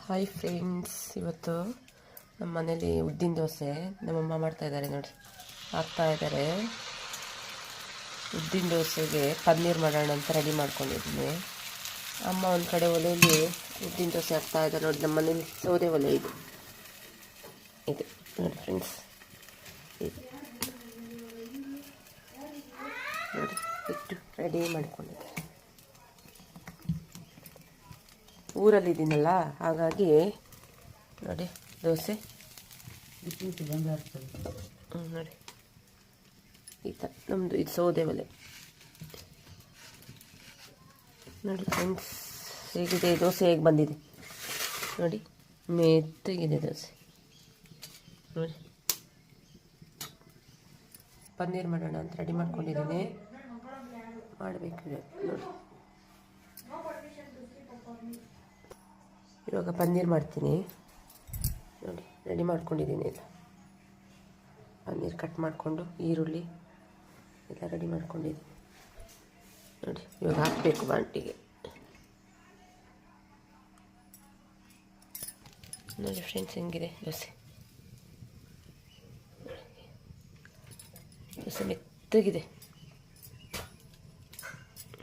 Hi friends, ಇವತ್ತು ನಮ್ಮ ಮನೇಲಿ ಉದ್ದಿನ ದೋಸೆ ನಮ್ಮಮ್ಮ ಮಾಡ್ತಾಯಿದ್ದಾರೆ ನೋಡಿ, ಹಾಕ್ತಾಯಿದ್ದಾರೆ. ಉದ್ದಿನ ದೋಸೆಗೆ ಪನ್ನೀರ್ ಮಾಡೋಣ ಅಂತ ರೆಡಿ ಮಾಡ್ಕೊಂಡಿದ್ದೀನಿ. ಅಮ್ಮ ಒಂದು ಕಡೆ ಒಲೆಯಲ್ಲಿ ಉದ್ದಿನ ದೋಸೆ ಹಾಕ್ತಾಯಿದ್ದಾರೆ ನೋಡಿ. ನಮ್ಮ ಮನೇಲಿ ಸೌದೆ ಒಲೆ ಇದು ನೋಡಿ ಫ್ರೆಂಡ್ಸ್, ಇದು ನೋಡಿ ಇಟ್ಟು ರೆಡಿ ಮಾಡ್ಕೊಂಡಿದ್ದಾರೆ. ಊರಲ್ಲಿದ್ದೀನಲ್ಲ, ಹಾಗಾಗಿ ನೋಡಿ ದೋಸೆ ನೋಡಿ ಈ ಥರ ನಮ್ಮದು ಇದು ಸೌದೆ ಒಲೆ ನೋಡಿ ಫ್ರೆಂಡ್ಸ್. ಹೇಗಿದೆ ದೋಸೆ, ಹೇಗೆ ಬಂದಿದೆ ನೋಡಿ, ಮೆತ್ತಗಿದೆ ದೋಸೆ ನೋಡಿ. ಪನ್ನೀರ್ ಮಾಡೋಣ ಅಂತ ರೆಡಿ ಮಾಡ್ಕೊಂಡಿದ್ದೀನಿ, ಮಾಡಬೇಕಿದೆ ನೋಡಿ. ಇವಾಗ ಪನ್ನೀರ್ ಮಾಡ್ತೀನಿ ನೋಡಿ, ರೆಡಿ ಮಾಡ್ಕೊಂಡಿದ್ದೀನಿ. ಎಲ್ಲ ಪನ್ನೀರ್ ಕಟ್ ಮಾಡಿಕೊಂಡು ಈರುಳ್ಳಿ ಎಲ್ಲ ರೆಡಿ ಮಾಡ್ಕೊಂಡಿದ್ದೀನಿ ನೋಡಿ. ಇವಾಗ ಹಾಕಬೇಕು ಬಾಂಟಿಗೆ ನೋಡಿ ಫ್ರೆಂಡ್ಸ್. ಹೆಂಗಿದೆ ದೋಸೆ, ದೋಸೆ ಮೆತ್ತಗಿದೆ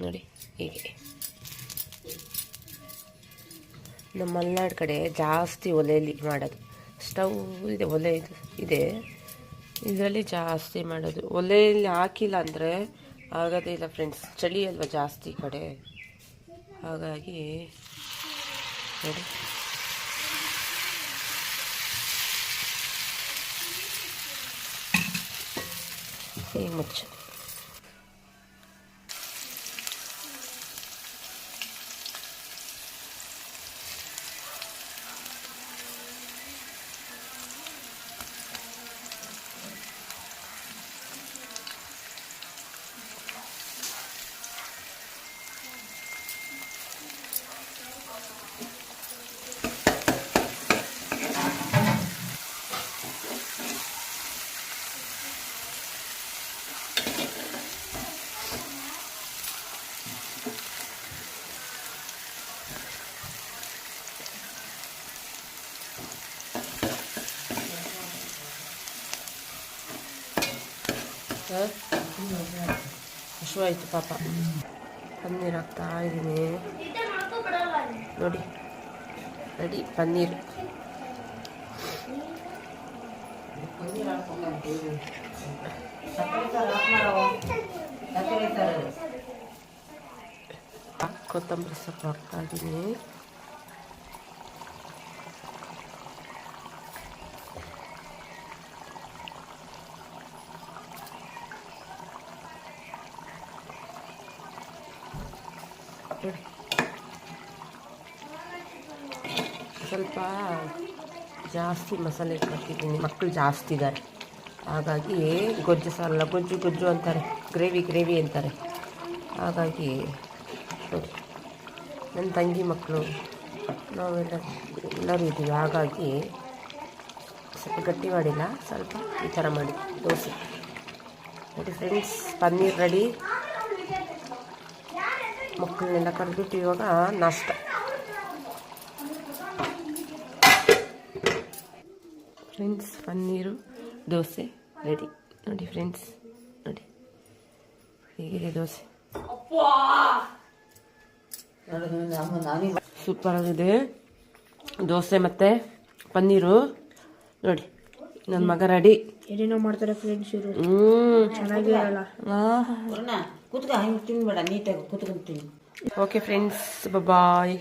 ನೋಡಿ. ಹೀಗೆ ನಮ್ಮ ಮಲೆನಾಡು ಕಡೆ ಜಾಸ್ತಿ ಒಲೆಯಲ್ಲಿ ಮಾಡೋದು. ಸ್ಟವ್ ಇದೆ, ಒಲೆ ಇದು ಇದೆ, ಇದರಲ್ಲಿ ಜಾಸ್ತಿ ಮಾಡೋದು. ಒಲೆಯಲ್ಲಿ ಹಾಕಿಲ್ಲ ಅಂದರೆ ಆಗೋದೇ ಇಲ್ಲ ಫ್ರೆಂಡ್ಸ್. ಚಳಿ ಅಲ್ವಾ ಜಾಸ್ತಿ ಕಡೆ, ಹಾಗಾಗಿ ನೋಡಿ. ಹೀಗೆ ಮುಚ್ಚು ಹಶುವಾಯಿತು ಪಾಪ. ಪನ್ನೀರ್ ಹಾಕ್ತಾ ಇದ್ದೀನಿ ನೋಡಿ. ರೆಡಿ ಪನ್ನೀರ್. ಕೊತ್ತಂಬರಿ ಸೊಪ್ಪು ಹಾಕ್ತಾ ಇದ್ದೀನಿ. ಸ್ವಲ್ಪ ಜಾಸ್ತಿ ಮಸಾಲೆ ಹಾಕಿದ್ದೀನಿ, ಮಕ್ಕಳು ಜಾಸ್ತಿ ಇದ್ದಾರೆ, ಹಾಗಾಗಿ ಗೊಜ್ಜು ಸಾಲ ಗೊಜ್ಜು ಅಂತಾರೆ, ಗ್ರೇವಿ ಅಂತಾರೆ. ಹಾಗಾಗಿ ನೋಡಿ, ನನ್ನ ತಂಗಿ ಮಕ್ಕಳು ಎಲ್ಲರೂ ಇದ್ದೀವಿ, ಹಾಗಾಗಿ ಸ್ವಲ್ಪ ಗಟ್ಟಿ ಮಾಡಿಲ್ಲ, ಸ್ವಲ್ಪ ಈ ಥರ ಮಾಡಿ ದೋಸೆ ನೋಡಿ ಫ್ರೆಂಡ್ಸ್. ಪನ್ನೀರ್ ರೆಡಿ. ಮಕ್ಕಳನ್ನೆಲ್ಲ ಕರೆದ್ಬಿಟ್ಟು ಇವಾಗ ನಾಷ್ಟ. ಫ್ರೆಂಡ್ಸ್ ಪನ್ನೀರು ದೋಸೆ ರೆಡಿ ನೋಡಿ ಫ್ರೆಂಡ್ಸ್. ನೋಡಿ ಹೇಗಿದೆ ದೋಸೆ, ಸೂಪರ್ ಆಗಿದೆ ದೋಸೆ ಮತ್ತು ಪನ್ನೀರು ನೋಡಿ. ನನ್ನ ಮಗ ರೆಡಿ ಏನೇನೋ ಮಾಡ್ತಾರೆ ಫ್ರೆಂಡ್ಸ್ ಇವರು, ಚೆನ್ನಾಗಿರಲ್ಲ. ಓಕೆ ಫ್ರೆಂಡ್ಸ್, ಬಾಯ್.